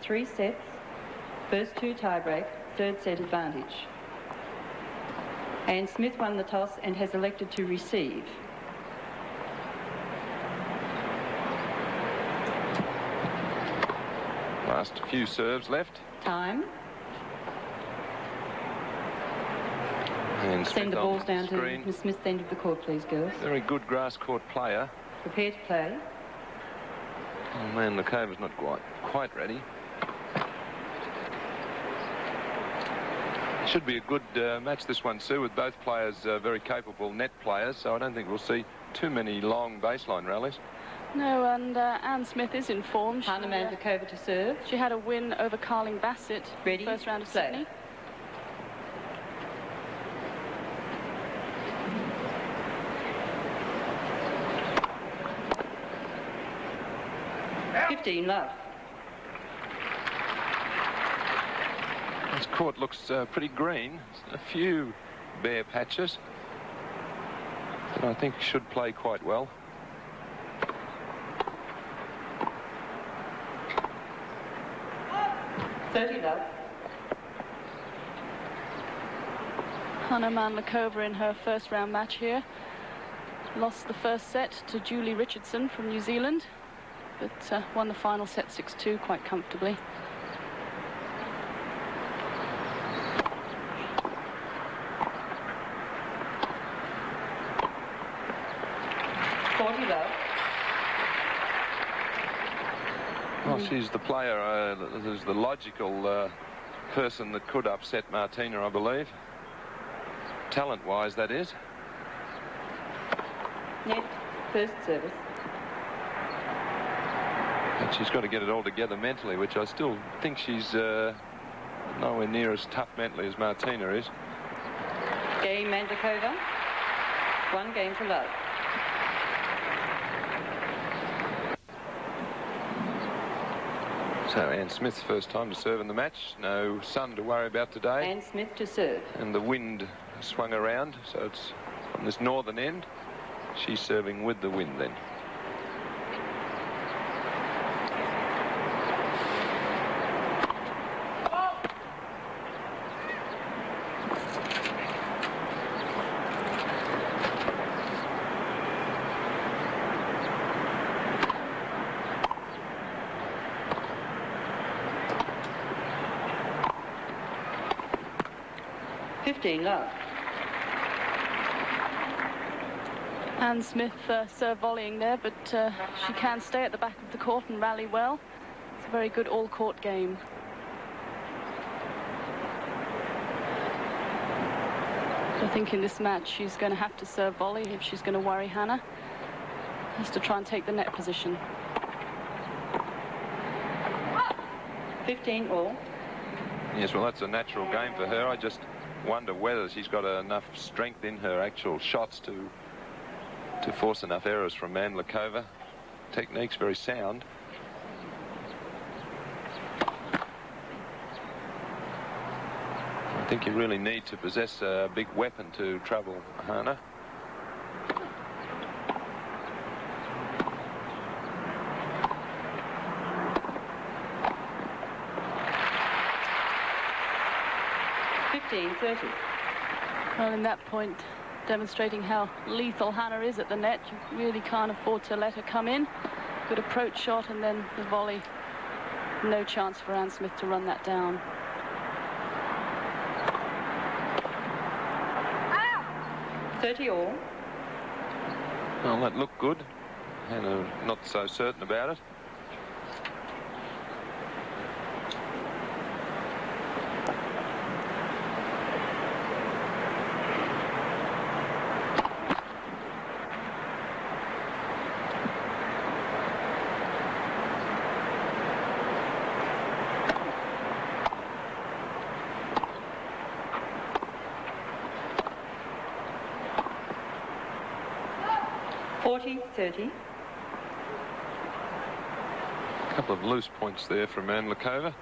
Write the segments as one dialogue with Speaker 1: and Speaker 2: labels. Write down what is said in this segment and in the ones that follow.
Speaker 1: 3 sets. First 2 tiebreak, third set advantage. Anne Smith won the toss and has elected to receive.
Speaker 2: Last few serves left.
Speaker 1: Time.
Speaker 2: And
Speaker 1: send the balls down to Miss Smith's end of the court, please, girls.
Speaker 2: Very good grass court player.
Speaker 1: Prepare to play.
Speaker 2: Oh man, Mandlikova's not quite ready. Should be a good match, this one, Sue, with both players very capable net players, so I don't think we'll see too many long baseline rallies.
Speaker 3: No, and Anne Smith is in form.
Speaker 1: Hana Mandlikova to serve.
Speaker 3: She had a win over Carling Bassett in the first round of Sydney.
Speaker 1: 15 love.
Speaker 2: This court looks pretty green. A few bare patches. And I think should play quite well.
Speaker 3: Hana Mandlikova in her first round match here lost the first set to Julie Richardson from New Zealand, but won the final set 6-2 quite comfortably.
Speaker 2: Well, she's the player who's the logical person that could upset Martina, I believe. Talent-wise, that is.
Speaker 1: Net, first service.
Speaker 2: But she's got to get it all together mentally, which I still think she's nowhere near as tough mentally as Martina is.
Speaker 1: Game Mandlikova, 1 game to love.
Speaker 2: So Anne Smith's first time to serve in the match. No sun to worry about today.
Speaker 1: Anne Smith to serve.
Speaker 2: And the wind swung around, so it's from this northern end. She's serving with the wind then.
Speaker 1: Love.
Speaker 3: Anne Smith serve volleying there, but she can stay at the back of the court and rally well. It's a very good all-court game. I think in this match she's going to have to serve volley if she's going to worry Hana. Has to try and take the net position.
Speaker 1: 15 all.
Speaker 2: Yes, well, that's a natural game for her. I just wonder whether she's got enough strength in her actual shots to force enough errors from Mandlikova. Technique's very sound. I think you really need to possess a big weapon to trouble Hana.
Speaker 3: Well, in that point, demonstrating how lethal Hana is at the net, you really can't afford to let her come in. Good approach shot and then the volley. No chance for Anne Smith to run that down.
Speaker 1: 30 all.
Speaker 2: Well, that looked good. Hana not so certain about it.
Speaker 1: A
Speaker 2: couple of loose points there from Mandlikova.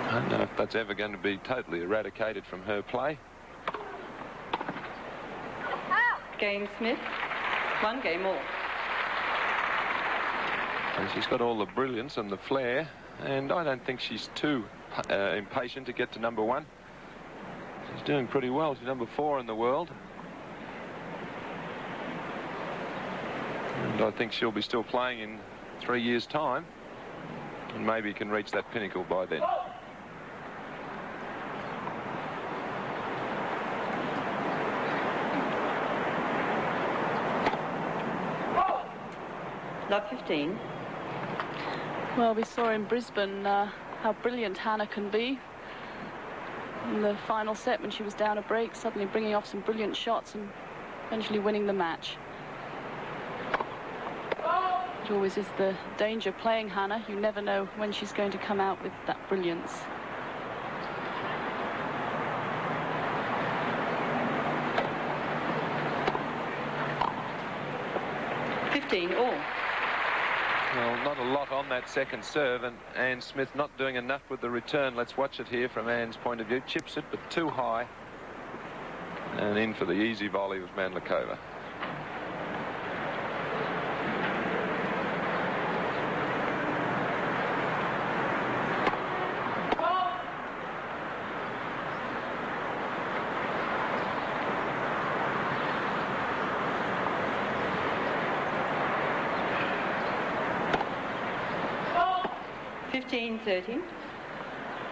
Speaker 2: I don't know if that's ever going to be totally eradicated from her play.
Speaker 1: Game Smith, 1 game all.
Speaker 2: And she's got all the brilliance and the flair, and I don't think she's too impatient to get to number 1. She's doing pretty well. She's number 4 in the world. And I think she'll be still playing in 3 years' time, and maybe can reach that pinnacle by then.
Speaker 1: Love 15.
Speaker 3: Well, we saw in Brisbane how brilliant Hana can be. In the final set, when she was down a break, suddenly bringing off some brilliant shots and eventually winning the match. It always is the danger playing Hana. You never know when she's going to come out with that brilliance.
Speaker 1: All.
Speaker 2: Well, not a lot on that second serve, and Anne Smith not doing enough with the return. Let's watch it here from Anne's point of view. Chips it, but too high. And in for the easy volley of Mandlikova.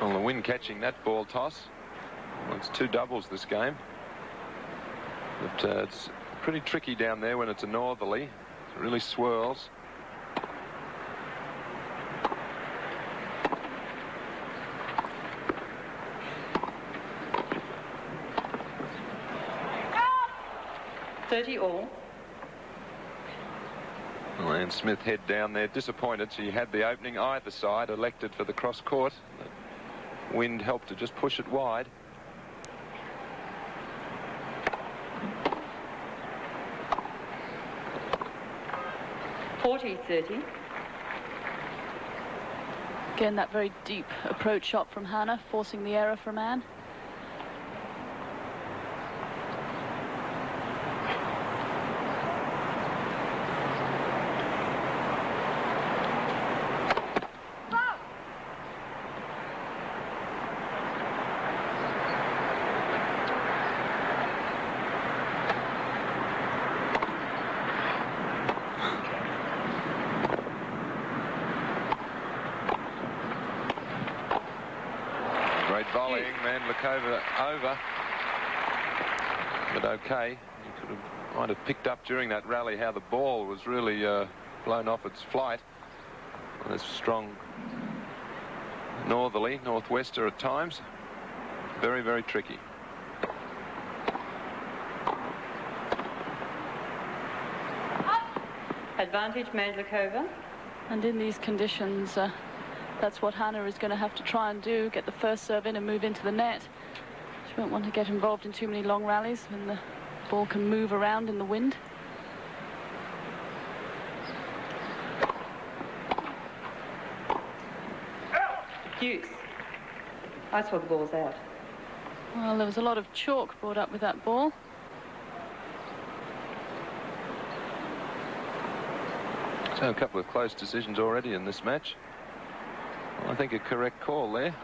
Speaker 2: Well, the wind catching that ball toss. Well, it's 2 doubles this game. But it's pretty tricky down there when it's a northerly. It really swirls.
Speaker 1: All.
Speaker 2: Well, Anne Smith head down there, disappointed. She had the opening either side, elected for the cross court. The wind helped to just push it wide.
Speaker 1: .30.
Speaker 3: Again, that very deep approach shot from Hana, forcing the error from Anne.
Speaker 2: Volleying Mandlikova over, but okay. You might have picked up during that rally how the ball was really blown off its flight. Well, it's strong northerly, northwester at times. Very, very tricky.
Speaker 1: Advantage Mandlikova.
Speaker 3: And in these conditions, that's what Hana is going to have to try and do, get the first serve in and move into the net. She won't want to get involved in too many long rallies when the ball can move around in the wind.
Speaker 1: Deuce. I saw the ball's out.
Speaker 3: Well, there was a lot of chalk brought up with that ball.
Speaker 2: So a couple of close decisions already in this match. I think a correct call there.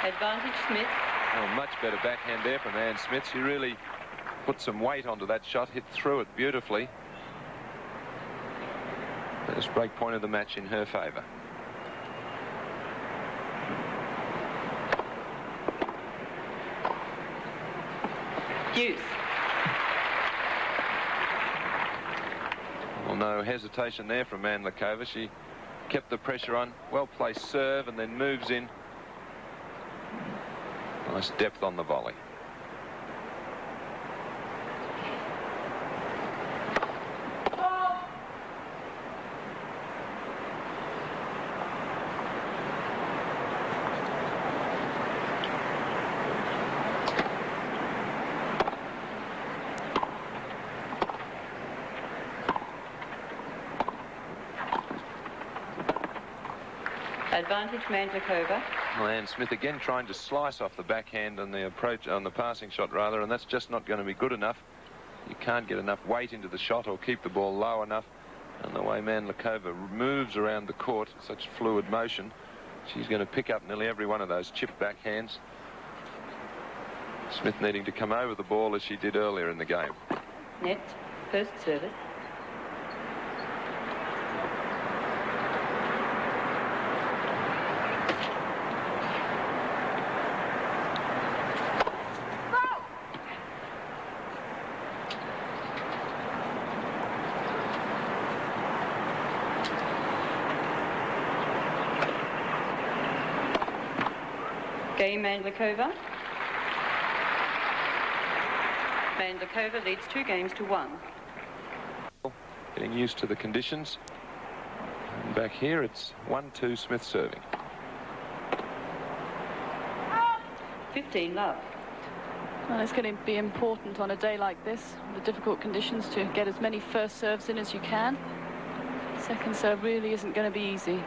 Speaker 1: Advantage Smith.
Speaker 2: Oh, much better backhand there from Anne Smith. She really put some weight onto that shot, hit through it beautifully. First break point of the match in her favour.
Speaker 1: Deuce.
Speaker 2: Well, no hesitation there from Mandlikova. She kept the pressure on. Well-placed serve and then moves in. Nice depth on the volley.
Speaker 1: Advantage Mandlikova.
Speaker 2: Well, Anne Smith again trying to slice off the backhand on the approach, on the passing shot rather, and that's just not going to be good enough. You can't get enough weight into the shot or keep the ball low enough. And the way Mandlikova moves around the court, such fluid motion, she's going to pick up nearly every one of those chip backhands. Smith needing to come over the ball as she did earlier in the game.
Speaker 1: Net, first service. Game Mandlikova. Mandlikova leads 2-1.
Speaker 2: Getting used to the conditions. And back here it's 1-2 Smith serving.
Speaker 1: 15 love.
Speaker 3: Well, it's going to be important on a day like this, the difficult conditions, to get as many first serves in as you can. Second serve really isn't going to be easy.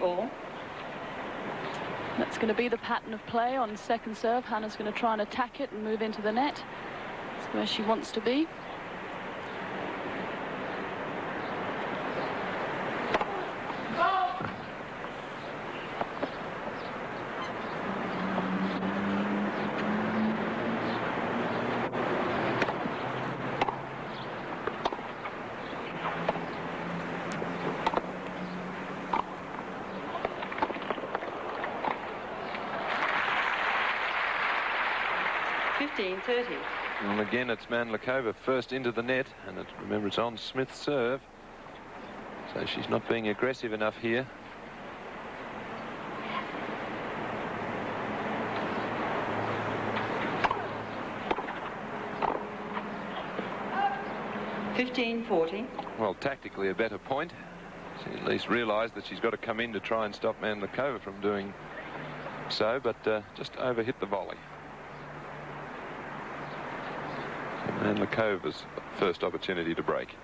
Speaker 1: All.
Speaker 3: That's going to be the pattern of play on second serve. Hana's going to try and attack it and move into the net. That's where she wants to be.
Speaker 2: And again, it's Mandlikova first into the net, and remember it's on Smith's serve, so she's not being aggressive enough here. Well, tactically a better point. She at least realised that she's got to come in to try and stop Mandlikova from doing so, but just overhit the volley. Mandlikova's first opportunity to break.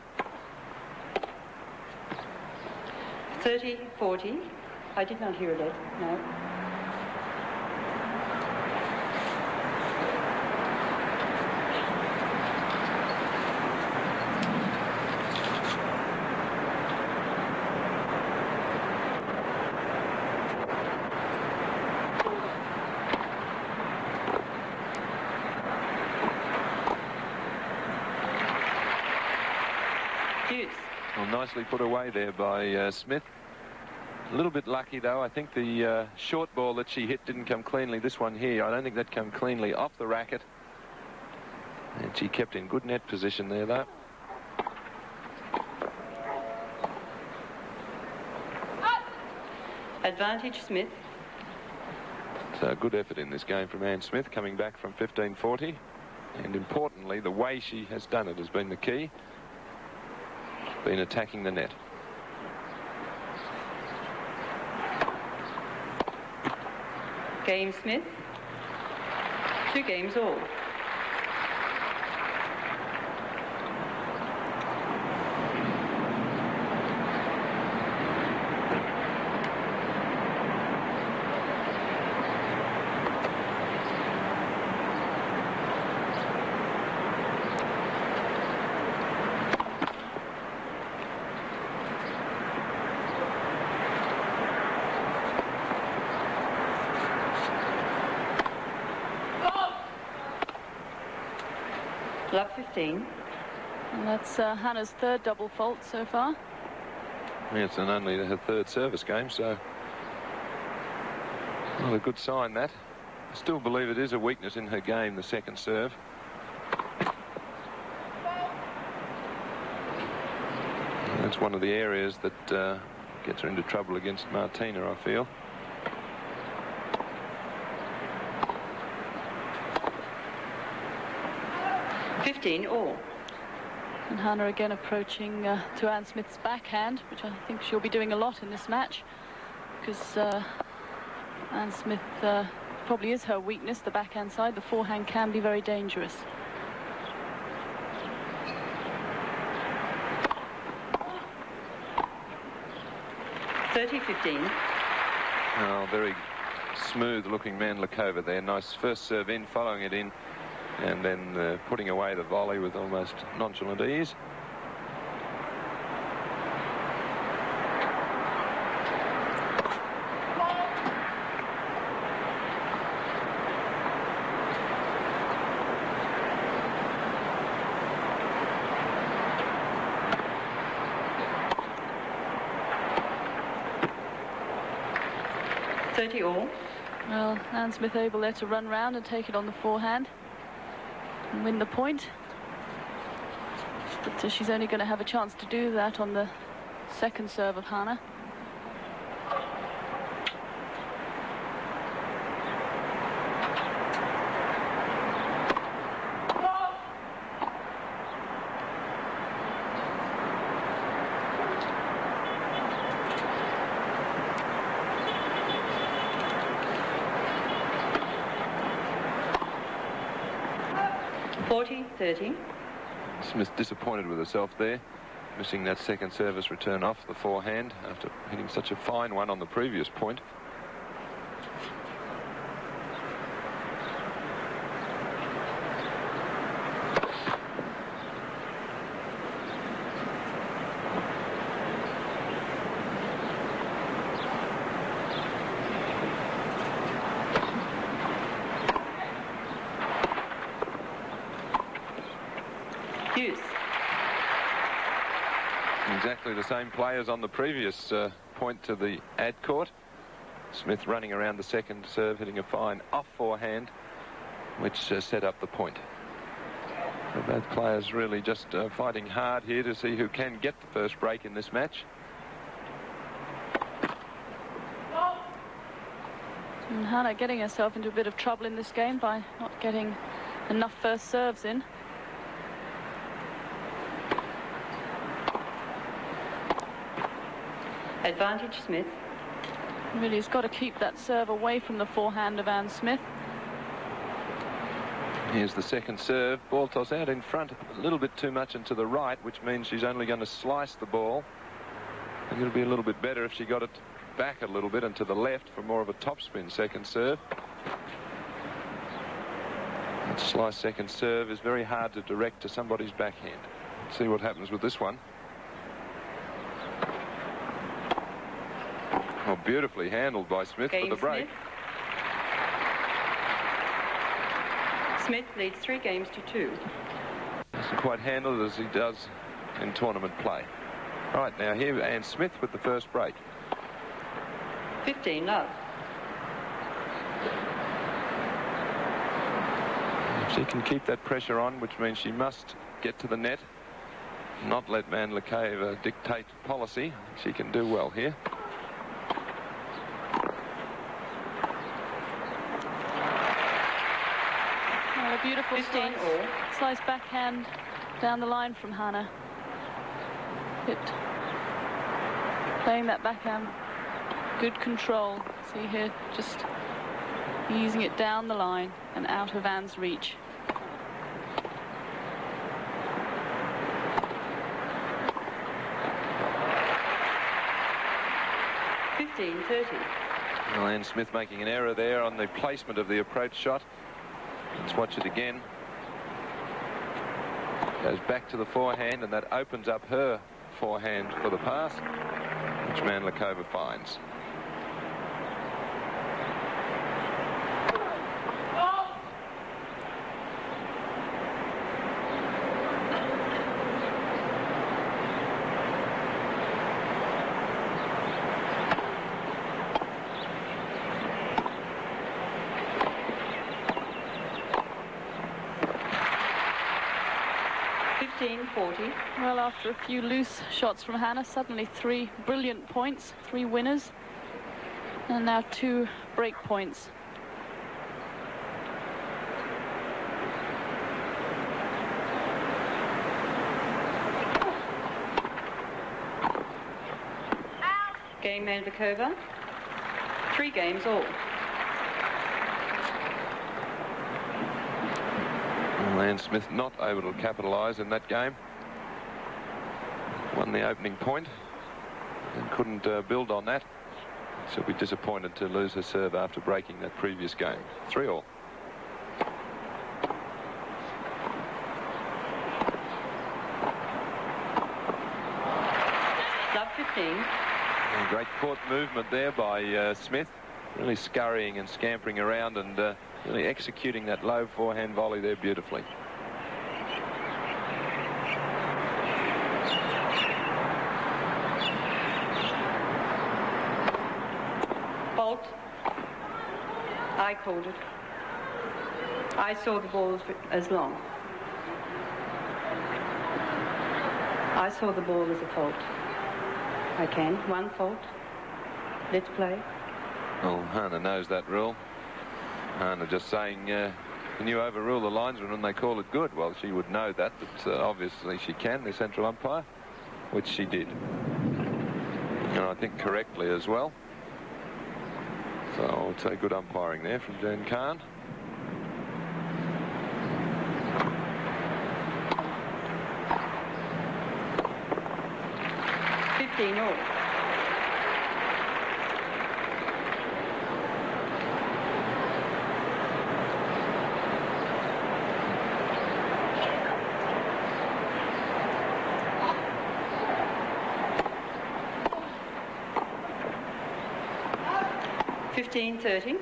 Speaker 1: 30-40. I did not hear it, no.
Speaker 2: Well, nicely put away there by Smith. A little bit lucky, though. I think the short ball that she hit didn't come cleanly. This one here, I don't think that came cleanly off the racket. And she kept in good net position there, though.
Speaker 1: Advantage Smith.
Speaker 2: So a good effort in this game from Anne Smith, coming back from 15-40. And importantly, the way she has done it has been the key. Been attacking the net.
Speaker 1: Game Smith. 2 all. Love 15.
Speaker 3: And that's Hana's third double fault so far.
Speaker 2: Yeah, it's only her third service game, so not a good sign, that. I still believe it is a weakness in her game, the second serve. And that's one of the areas that gets her into trouble against Martina, I feel.
Speaker 1: All.
Speaker 3: And Hana again approaching to Anne Smith's backhand, which I think she'll be doing a lot in this match, because Anne Smith probably is her weakness, the backhand side. The forehand can be very dangerous.
Speaker 2: Oh, very smooth looking Mandlikova there. Nice first serve in, following it in, and then putting away the volley with almost nonchalant ease.
Speaker 3: Well, Anne Smith able there to run round and take it on the forehand and win the point. But she's only going to have a chance to do that on the second serve of Hana.
Speaker 2: Smith disappointed with herself there, missing that second service return off the forehand after hitting such a fine one on the previous point. Exactly the same players on the previous point to the ad court. Smith running around the second serve, hitting a fine off forehand, which set up the point. So both players really just fighting hard here to see who can get the first break in this match.
Speaker 3: And Hana getting herself into a bit of trouble in this game by not getting enough first serves in.
Speaker 1: Advantage Smith.
Speaker 3: Really has got to keep that serve away from the forehand of Anne Smith.
Speaker 2: Here's the second serve. Ball toss out in front a little bit too much and to the right, which means she's only going to slice the ball. And it'll be a little bit better if she got it back a little bit and to the left for more of a topspin second serve. That slice second serve is very hard to direct to somebody's backhand. Let's see what happens with this one. Oh, beautifully handled by Smith for the break.
Speaker 1: Smith leads 3 games to 2.
Speaker 2: Doesn't quite handle it as he does in tournament play. Right, now here Anne Smith with the first break.
Speaker 1: 15-love.
Speaker 2: If she can keep that pressure on, which means she must get to the net, not let Mandlikova dictate policy, she can do well here.
Speaker 3: A beautiful slice backhand down the line from Hana. Playing that backhand, good control. See here, just easing it down the line and out of Anne's reach.
Speaker 2: Well, Anne Smith making an error there on the placement of the approach shot. Let's watch it again. Goes back to the forehand, and that opens up her forehand for the pass, which Mandlikova finds.
Speaker 3: Well, after a few loose shots from Hana, suddenly 3 brilliant points, 3 winners, and now 2 break points.
Speaker 1: Game Mandlikova. 3 games all.
Speaker 2: Well, Smith not able to capitalise in that game. Won the opening point and couldn't build on that. She'll be disappointed to lose her serve after breaking that previous game. 3-all.
Speaker 1: Love 15.
Speaker 2: Great court movement there by Smith, really scurrying and scampering around and really executing that low forehand volley there beautifully.
Speaker 1: Fault. I called it. I saw the ball as long. I saw the ball as a fault. I can. 1 fault. Let's play.
Speaker 2: Well, Hana knows that rule. Hana just saying, can you overrule the linesman when they call it good? Well, she would know that, but obviously she can, the central umpire, which she did. And I think correctly as well. So I would say good umpiring there from Jan Khan.
Speaker 1: all. $15.30.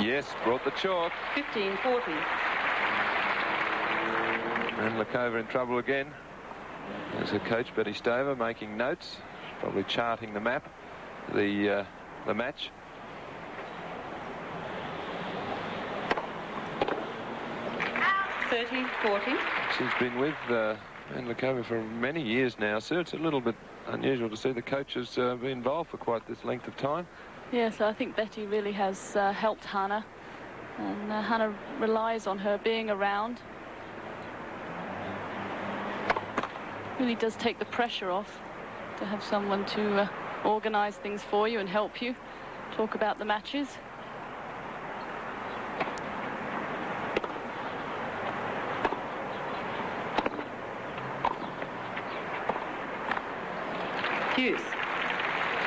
Speaker 2: Yes, brought the chalk.
Speaker 1: 15.40.
Speaker 2: Mandlikova in trouble again. There's her coach, Betty Stover, making notes, probably charting the map, the match.
Speaker 1: $30.40.
Speaker 2: She's been with Mandlikova for many years now, so it's a little bit unusual to see the coaches be involved for quite this length of time.
Speaker 3: Yes, I think Betty really has helped Hana, and Hana relies on her being around. Really does take the pressure off to have someone to organise things for you and help you, talk about the matches.
Speaker 1: Hughes.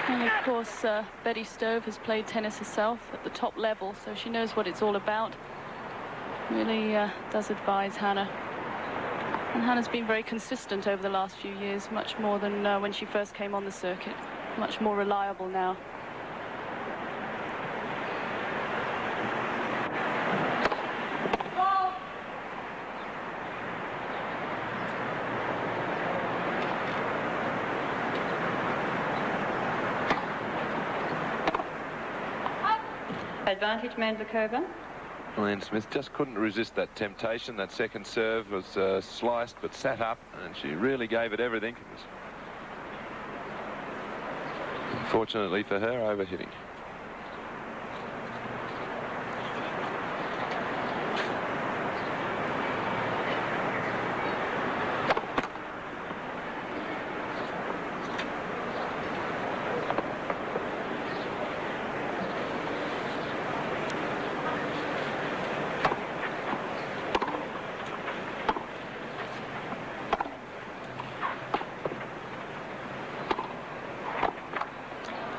Speaker 3: And of course, Betty Stove has played tennis herself at the top level, so she knows what it's all about. Really does advise Hana. And Hana's been very consistent over the last few years, much more than when she first came on the circuit. Much more reliable now.
Speaker 1: Advantage Mandlikova.
Speaker 2: And Smith just couldn't resist that temptation. That second serve was sliced but sat up, and she really gave it everything. It was, unfortunately for her, overhitting.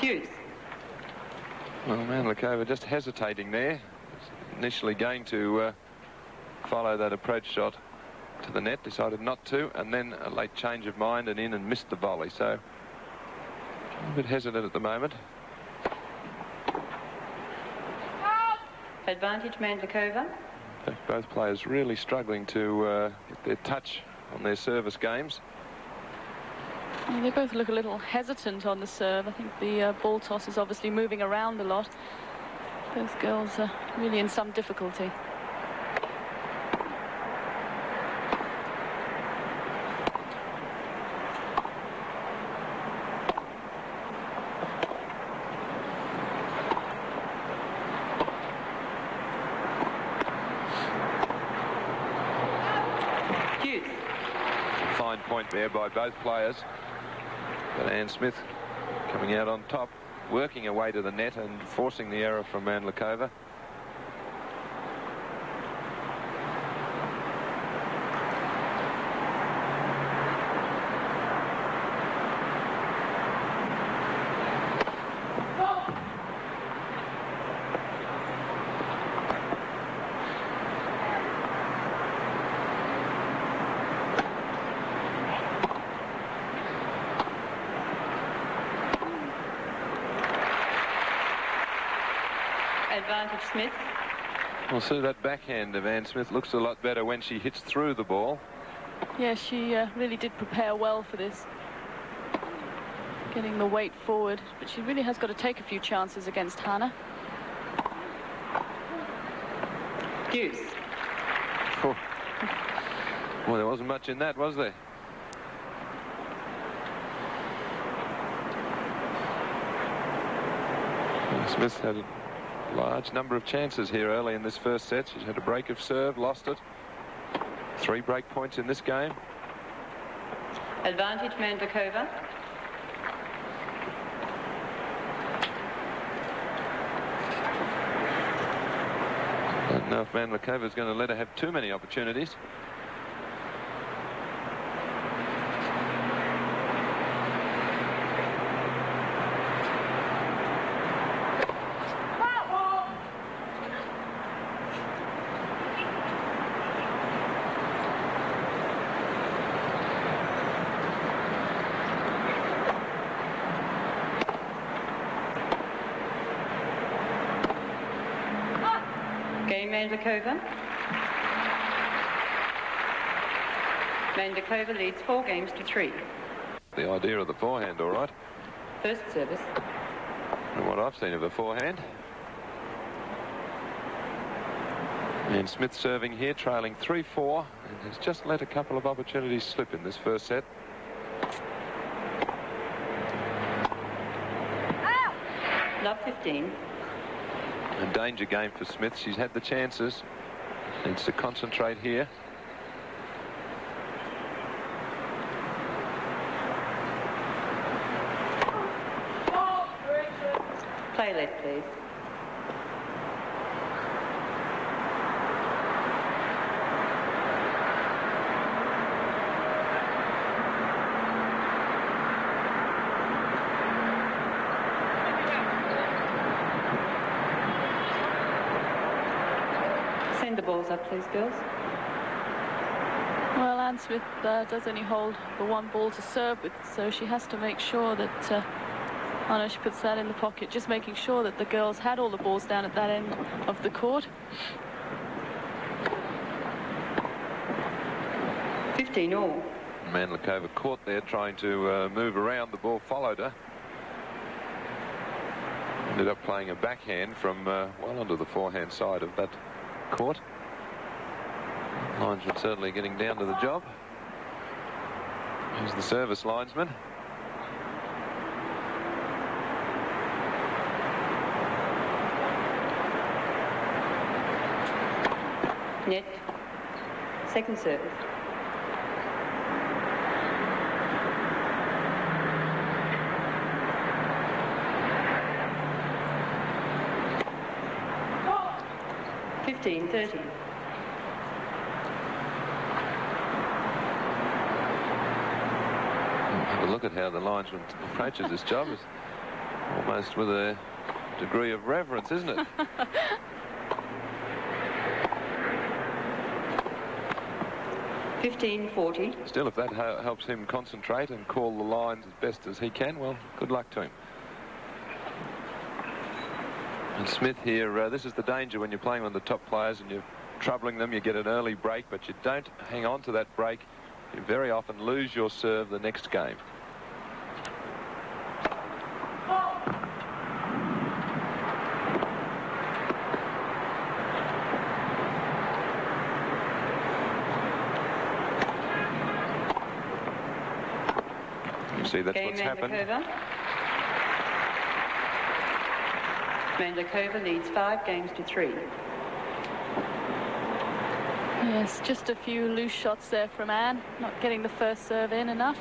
Speaker 1: Hughes.
Speaker 2: Well, Mandlikova just hesitating there. Initially going to follow that approach shot to the net, decided not to, and then a late change of mind and in and missed the volley. So a bit hesitant at the moment.
Speaker 1: Advantage Mandlikova.
Speaker 2: In fact, both players really struggling to get their touch on their service games.
Speaker 3: They both look a little hesitant on the serve. I think the ball toss is obviously moving around a lot. Both girls are really in some difficulty.
Speaker 2: Fine point there by both players. But Anne Smith coming out on top, working her way to the net and forcing the error from Mandlikova.
Speaker 1: Advantage Smith.
Speaker 2: Well, so that backhand of Anne Smith looks a lot better when she hits through the ball.
Speaker 3: Yeah, she really did prepare well for this. Getting the weight forward, but she really has got to take a few chances against Hana.
Speaker 1: Deuce.
Speaker 2: Oh. Well, there wasn't much in that, was there? Smith had a large number of chances here early in this first set. She's had a break of serve, lost it. 3 break points in this game.
Speaker 1: Advantage Mandlikova.
Speaker 2: I don't know if Mandlikova is going to let her have too many opportunities.
Speaker 1: Mandlikova. Mandlikova leads 4 games to 3.
Speaker 2: The idea of the forehand, all right.
Speaker 1: First service.
Speaker 2: And what I've seen of a forehand. And Smith serving here, trailing 3-4, and has just let a couple of opportunities slip in this first set.
Speaker 1: Love 15.
Speaker 2: A danger game for Smith. She's had the chances. Needs to concentrate here.
Speaker 1: Play left, please. Send the balls up, please, girls.
Speaker 3: Well, Anne Smith does only hold the 1 ball to serve with, so she has to make sure that she puts that in the pocket, just making sure that the girls had all the balls down at that end of the court.
Speaker 1: 15 all.
Speaker 2: Mandlikova caught there trying to move around. The ball followed her. Ended up playing a backhand from well onto the forehand side of that court. Linesman certainly getting down to the job. Here's the service linesman.
Speaker 1: Net. Second service. $15-30.
Speaker 2: Have a look at how the linesman approaches this job. It's almost with a degree of reverence, isn't it?
Speaker 1: $15-40.
Speaker 2: Still, if that helps him concentrate and call the lines as best as he can, well, good luck to him. And Smith here, this is the danger when you're playing on the top players and you're troubling them. You get an early break, but you don't hang on to that break. You very often lose your serve the next game. See, that's what's happened.
Speaker 1: Mandlikova leads 5 games to 3.
Speaker 3: Yes, just a few loose shots there from Anne, not getting the first serve in enough.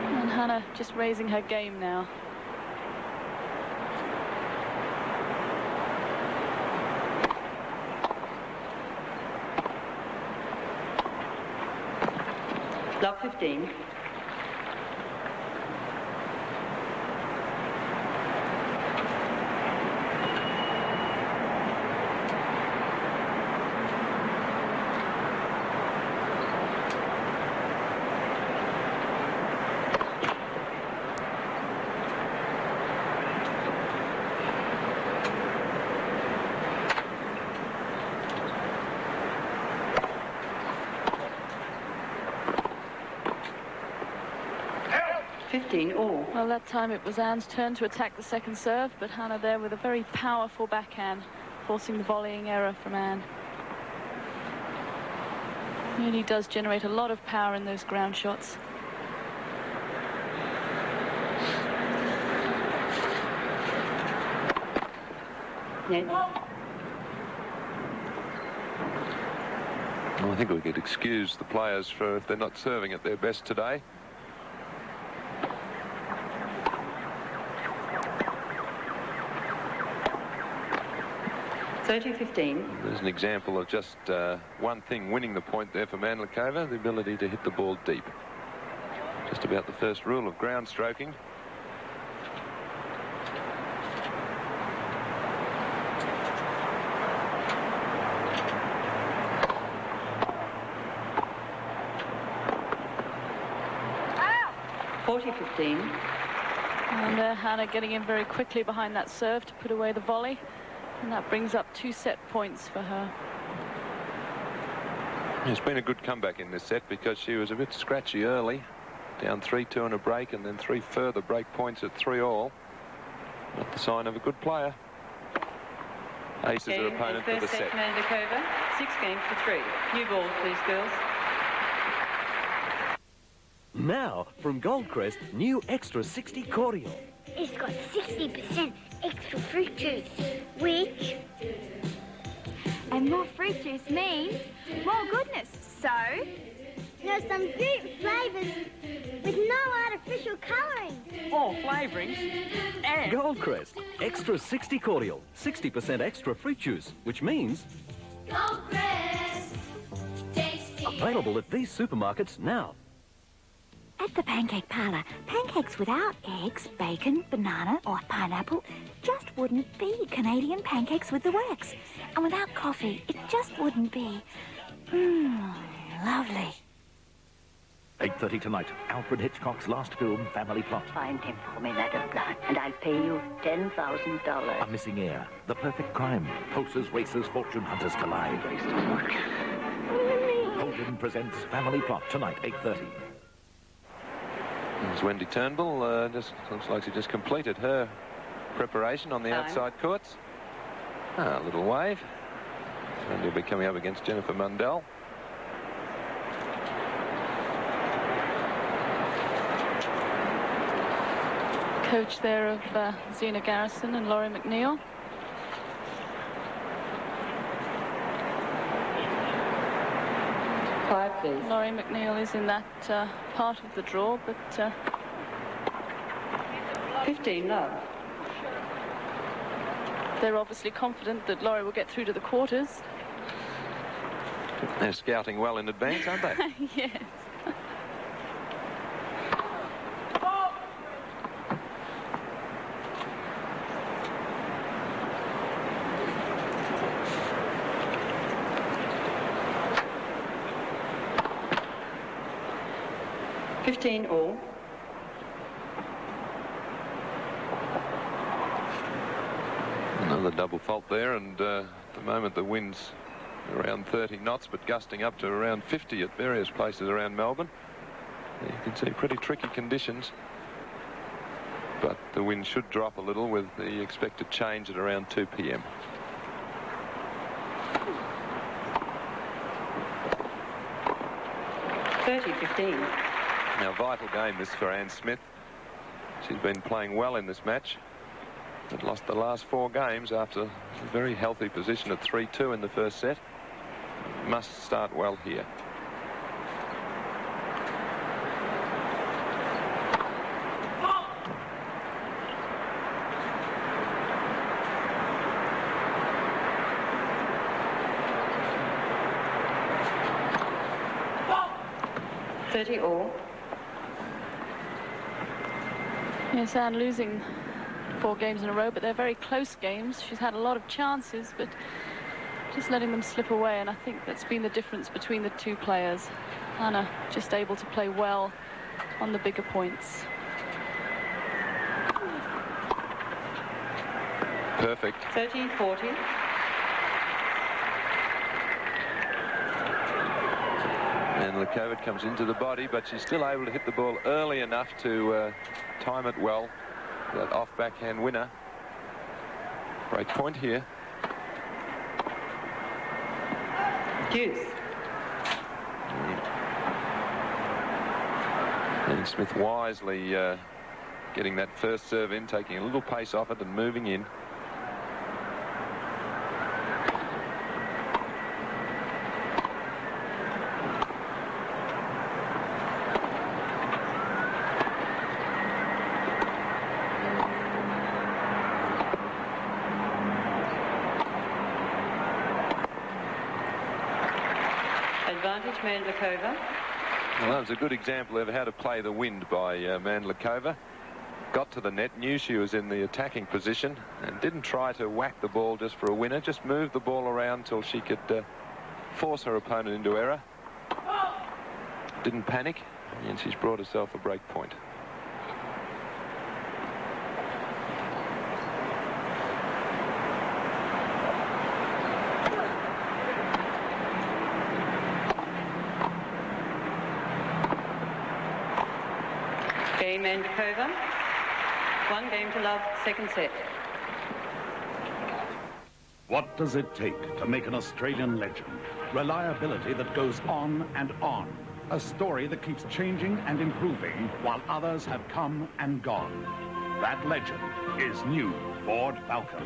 Speaker 3: And Hana just raising her game now.
Speaker 1: Love 15. All.
Speaker 3: Well, that time it was Anne's turn to attack the second serve, but Hana there with a very powerful backhand, forcing the volleying error from Anne. Really does generate a lot of power in those ground shots.
Speaker 1: Yeah.
Speaker 2: Well, I think we could excuse the players for if they're not serving at their best today. There's an example of just one thing winning the point there for Mandlikova, the ability to hit the ball deep. Just about the first rule of ground stroking.
Speaker 3: And Hana getting in very quickly behind that serve to put away the volley. And that brings up 2 set points for her.
Speaker 2: It's been a good comeback in this set because she was a bit scratchy early. Down 3-2 in a break and then 3 further break points at 3-all. Not the sign of a good player. Ace is her opponent for the set.
Speaker 1: Mandlikova, 6 games to 3. New ball, please, girls.
Speaker 4: Now, from Goldcrest, new Extra 60 Cordial.
Speaker 5: It's got 60% extra fruit juice, which...
Speaker 6: And more fruit juice means more goodness, so...
Speaker 5: There's some fruit flavours with no artificial colouring.
Speaker 7: All flavourings and...
Speaker 4: Goldcrest, Extra 60 Cordial, 60% extra fruit juice, which means...
Speaker 5: Goldcrest, tasty.
Speaker 4: Available at these supermarkets now.
Speaker 6: At the Pancake Parlour, pancakes without eggs, bacon, banana or pineapple just wouldn't be Canadian pancakes with the works. And without coffee, it just wouldn't be. Lovely.
Speaker 4: 8:30 tonight, Alfred Hitchcock's last film, Family Plot.
Speaker 8: Find him for me, that blood, and I'll pay you $10,000.
Speaker 4: A Missing Heir, The Perfect Crime, Posters, Racers, Fortune Hunters Collide. Holden presents Family Plot tonight, 8:30.
Speaker 2: There's Wendy Turnbull, just looks like she just completed her preparation on the outside courts. A little wave. Wendy will be coming up against Jennifer Mundell.
Speaker 3: Coach there of Zena Garrison and Laurie McNeil. Laurie McNeil is in that part of the draw, but
Speaker 1: 15 love.
Speaker 3: They're obviously confident that Laurie will get through to the quarters.
Speaker 2: They're scouting well in advance, aren't they?
Speaker 3: Yes.
Speaker 1: All.
Speaker 2: Another double fault there, and at the moment the wind's around 30 knots, but gusting up to around 50 at various places around Melbourne. You can see pretty tricky conditions, but the wind should drop a little with the expected change at around 2 p.m. Now, vital game this for Anne Smith. She's been playing well in this match, but lost the last 4 games after a very healthy position at 3-2 in the first set. Must start well here.
Speaker 1: All.
Speaker 3: Yes, Anne losing 4 games in a row, but they're very close games. She's had a lot of chances, but just letting them slip away, and I think that's been the difference between the 2 players. Hana just able to play well on the bigger points.
Speaker 2: Perfect.
Speaker 1: 13-40.
Speaker 2: Mandlikova comes into the body, but she's still able to hit the ball early enough to time it well. That off backhand winner. Break point here.
Speaker 1: Deuce.
Speaker 2: And Smith wisely getting that first serve in, taking a little pace off it and moving in.
Speaker 1: Advantage Mandlikova.
Speaker 2: Well, that was a good example of how to play the wind by Mandlikova. Got to the net, knew she was in the attacking position, and didn't try to whack the ball just for a winner. Just moved the ball around till she could force her opponent into error. Didn't panic, and she's brought herself a break point.
Speaker 1: Mandlikova. 1 game to love, second set.
Speaker 9: What does it take to make an Australian legend? Reliability that goes on and on. A story that keeps changing and improving while others have come and gone. That legend is new Ford Falcon.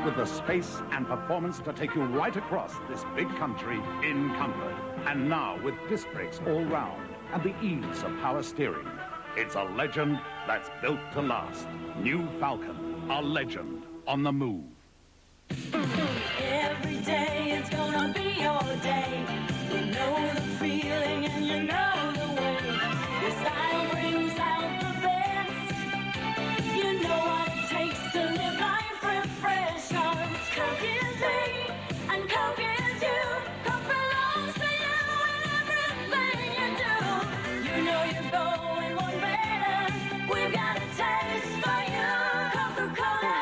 Speaker 9: With the space and performance to take you right across this big country in comfort. And now with disc brakes all round and the ease of power steering. It's a legend that's built to last. New Falcon, a legend on the move.
Speaker 10: Every day is gonna be your day. You know the feeling and you know the way. Your style brings out the best. You know what it takes to live life refreshing. Coke is me and Coke is you. Coke belongs to you in everything you do. You know you're going one better. We've got a taste for you, Coca-Cola.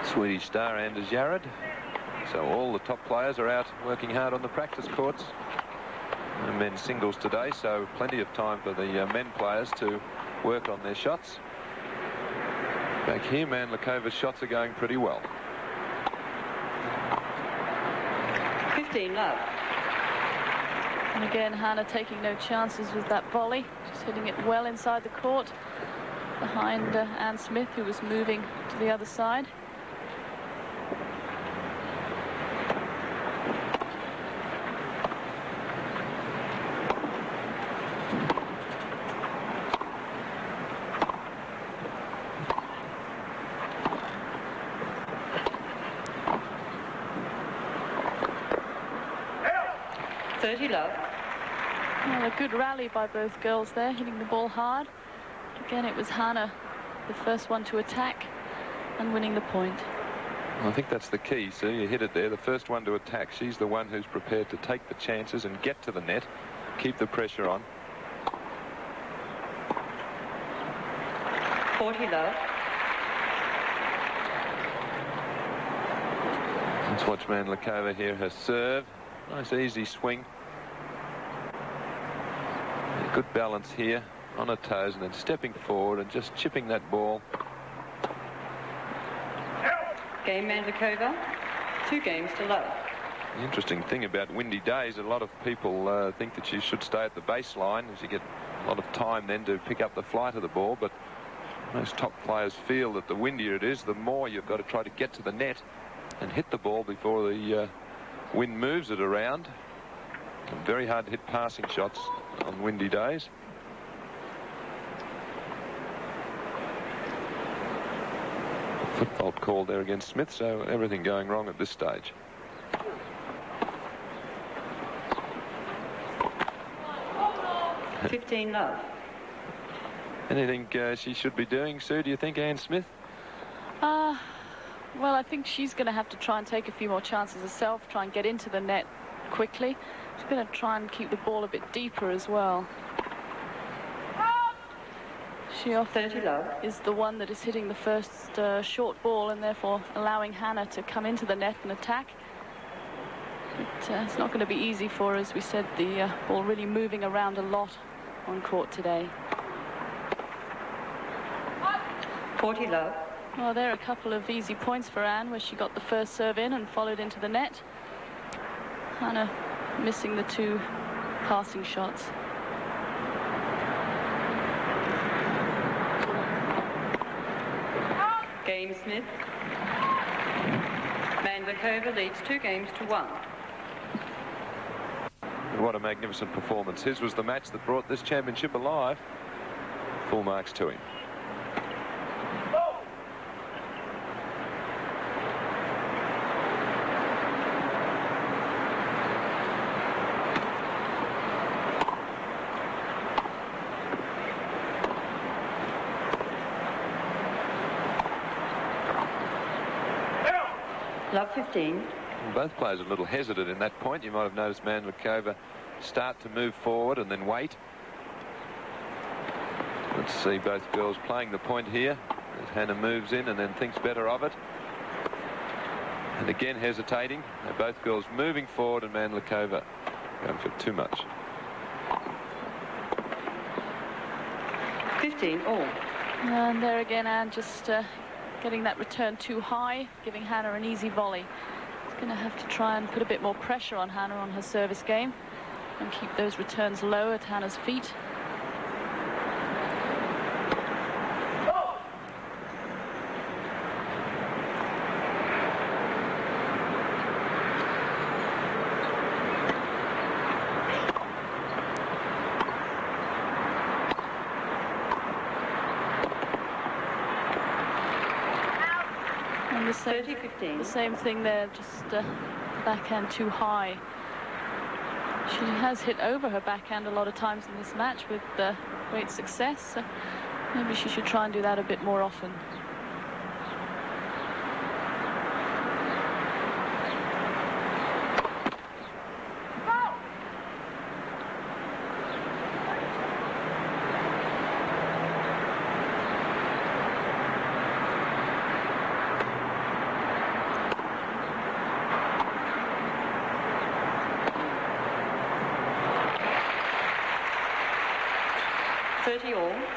Speaker 2: Swedish star Anders Jarrod. So all the top players are out working hard on the practice courts. Men's singles today, so plenty of time for the men players to work on their shots. Back here, Mandlikova's shots are going pretty well.
Speaker 1: 15 love.
Speaker 3: And again, Hana taking no chances with that volley, just hitting it well inside the court behind Anne Smith, who was moving to the other side. Well, a good rally by both girls there, hitting the ball hard. Again, it was Hana, the first one to attack and winning the point.
Speaker 2: Well, I think that's the key, Sue. You hit it there, the first one to attack. She's the one who's prepared to take the chances and get to the net, keep the pressure on.
Speaker 1: 40 love.
Speaker 2: Let's watch Mandlikova here, her serve. Nice easy swing. Good balance here on her toes and then stepping forward and just chipping that ball.
Speaker 1: Game Mandlikova, 2 games to love.
Speaker 2: The interesting thing about windy days, a lot of people think that you should stay at the baseline as you get a lot of time then to pick up the flight of the ball, but most top players feel that the windier it is, the more you've got to try to get to the net and hit the ball before the wind moves it around. And very hard to hit passing shots on windy days. Football called there against Smith, so everything going wrong at this stage.
Speaker 1: $15 love.
Speaker 2: Anything she should be doing, Sue, do you think, Anne Smith?
Speaker 3: Well, I think she's going to have to try and take a few more chances herself, try and get into the net quickly. She's going to try and keep the ball a bit deeper as well. She often is the one that is hitting the first short ball and therefore allowing Hana to come into the net and attack. But it's not going to be easy for her, as we said, the ball really moving around a lot on court today.
Speaker 1: 40 love.
Speaker 3: Well, there are a couple of easy points for Anne, where she got the first serve in and followed into the net. Hana missing the two passing shots.
Speaker 1: Game Smith. Mandlikova leads 2 games to 1.
Speaker 2: What a magnificent performance. His was the match that brought this championship alive. Full marks to him.
Speaker 1: Love 15.
Speaker 2: Both players are a little hesitant in that point. You might have noticed Mandlikova start to move forward and then wait. Let's see both girls playing the point here as Hana moves in and then thinks better of it. And again hesitating. They're both girls moving forward and Mandlikova going for too much.
Speaker 1: 15 all.
Speaker 3: And there again, Anne just getting that return too high, giving Hana an easy volley. She's going to have to try and put a bit more pressure on Hana on her service game and keep those returns low at Hana's feet. The same thing there, just backhand too high. She has hit over her backhand a lot of times in this match with great success, so maybe she should try and do that a bit more often.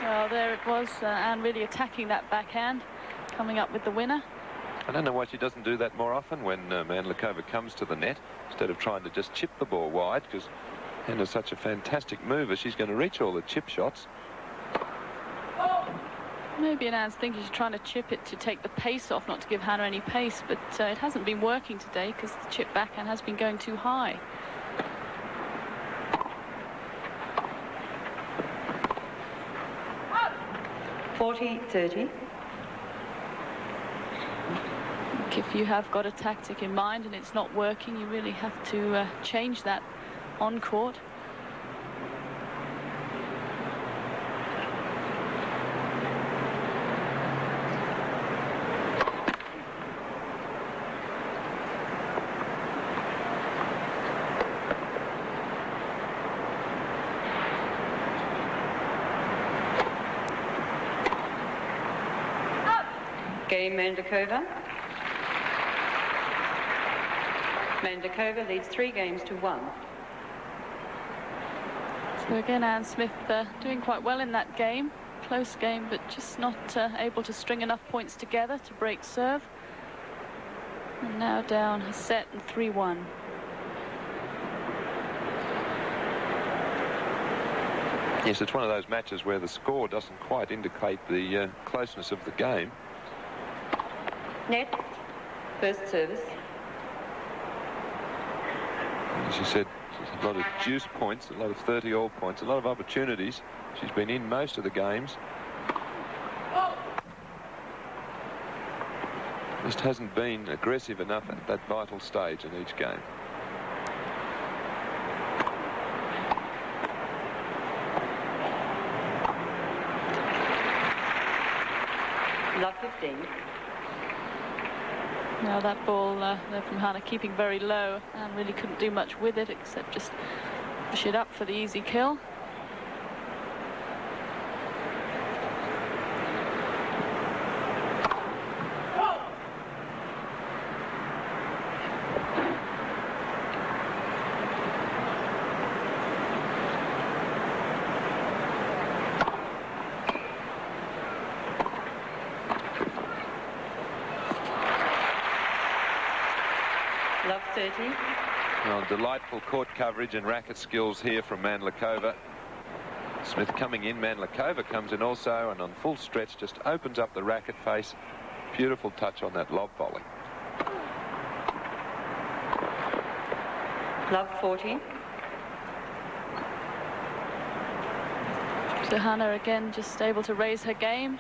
Speaker 3: Well, there it was, Anne really attacking that backhand, coming up with the winner.
Speaker 2: I don't know why she doesn't do that more often when Mandlikova comes to the net, instead of trying to just chip the ball wide, because Hana's such a fantastic mover. She's going to reach all the chip shots.
Speaker 3: Maybe in Anne's thinking she's trying to chip it to take the pace off, not to give Hana any pace, but it hasn't been working today because the chip backhand has been going too high.
Speaker 1: $40-30.
Speaker 3: If you have got a tactic in mind and it's not working, you really have to change that on court.
Speaker 1: Game Mandlikova. Mandlikova leads 3 games to 1.
Speaker 3: So again, Anne Smith doing quite well in that game. Close game, but just not able to string enough points together to break serve. And now down a set and 3-1.
Speaker 2: Yes, it's one of those matches where the score doesn't quite indicate the closeness of the game.
Speaker 1: Net, first service.
Speaker 2: As you said, a lot of juice points, a lot of 30-all points, a lot of opportunities. She's been in most of the games. Just hasn't been aggressive enough at that vital stage in each game.
Speaker 1: Love 15.
Speaker 3: Now that ball there from Hana keeping very low and really couldn't do much with it except just push it up for the easy kill.
Speaker 1: Love 30.
Speaker 2: Well, delightful court coverage and racket skills here from Mandlikova. Smith coming in, Mandlikova comes in also, and on full stretch just opens up the racket face. Beautiful touch on that lob volley.
Speaker 1: Love 40.
Speaker 3: So Hana again just able to raise her game,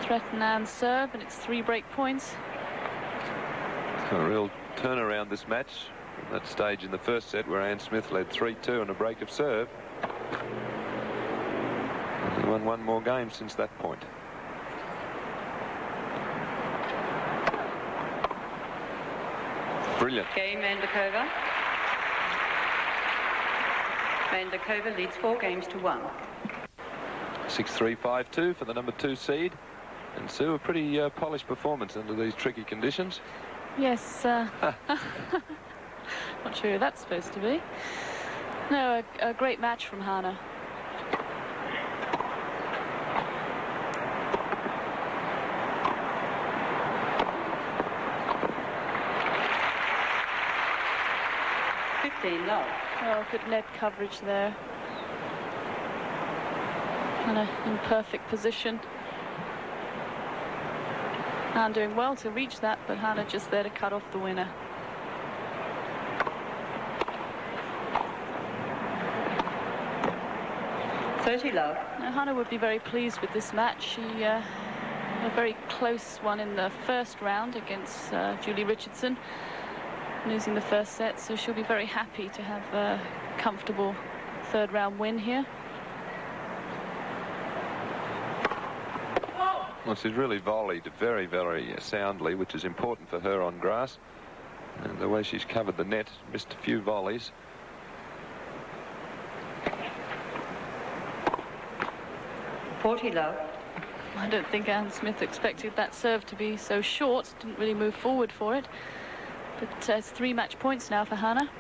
Speaker 3: threaten and serve, and it's 3 break points.
Speaker 2: A real turnaround this match from that stage in the first set where Anne Smith led 3-2 and a break of serve. Only won one more game since that point. Brilliant.
Speaker 1: Game Mandlikova. Mandlikova leads 4 games to 1.
Speaker 2: 6-3, 5-2 for the number 2 seed. And Sue, a pretty polished performance under these tricky conditions.
Speaker 3: Yes, not sure who that's supposed to be. No, a great match from Hana.
Speaker 1: Love.
Speaker 3: Oh, good net coverage there. Hana in perfect position. Han doing well to reach that, but Hana just there to cut off the winner.
Speaker 1: Love.
Speaker 3: Now, Hana would be very pleased with this match. She had a very close one in the first round against Julie Richardson, losing the first set, so she'll be very happy to have a comfortable 3rd round win here.
Speaker 2: Well, she's really volleyed very, very soundly, which is important for her on grass. And the way she's covered the net, missed a few volleys.
Speaker 1: Love.
Speaker 3: I don't think Anne Smith expected that serve to be so short. Didn't really move forward for it. But it's 3 match points now for Hana.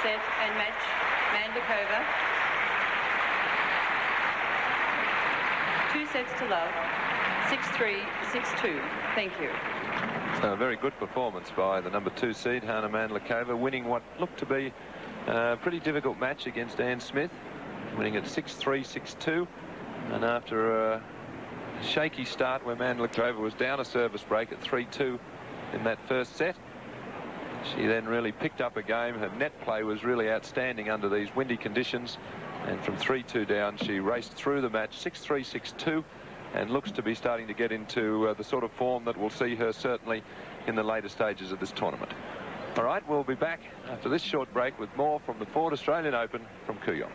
Speaker 1: Set and match Mandlikova. 2 sets to love. 6-3, 6-2. Thank you.
Speaker 2: So a very good performance by the number 2 seed, Hana Mandlikova, winning what looked to be a pretty difficult match against Anne Smith, winning at 6-3, 6-2. And after a shaky start where Mandlikova was down a service break at 3-2 in that first set, she then really picked up a game. Her net play was really outstanding under these windy conditions, and from 3-2 down she raced through the match 6-3, 6-2, and looks to be starting to get into the sort of form that will see her certainly in the later stages of this tournament. All right, we'll be back after this short break with more from the Ford Australian Open from Kooyong.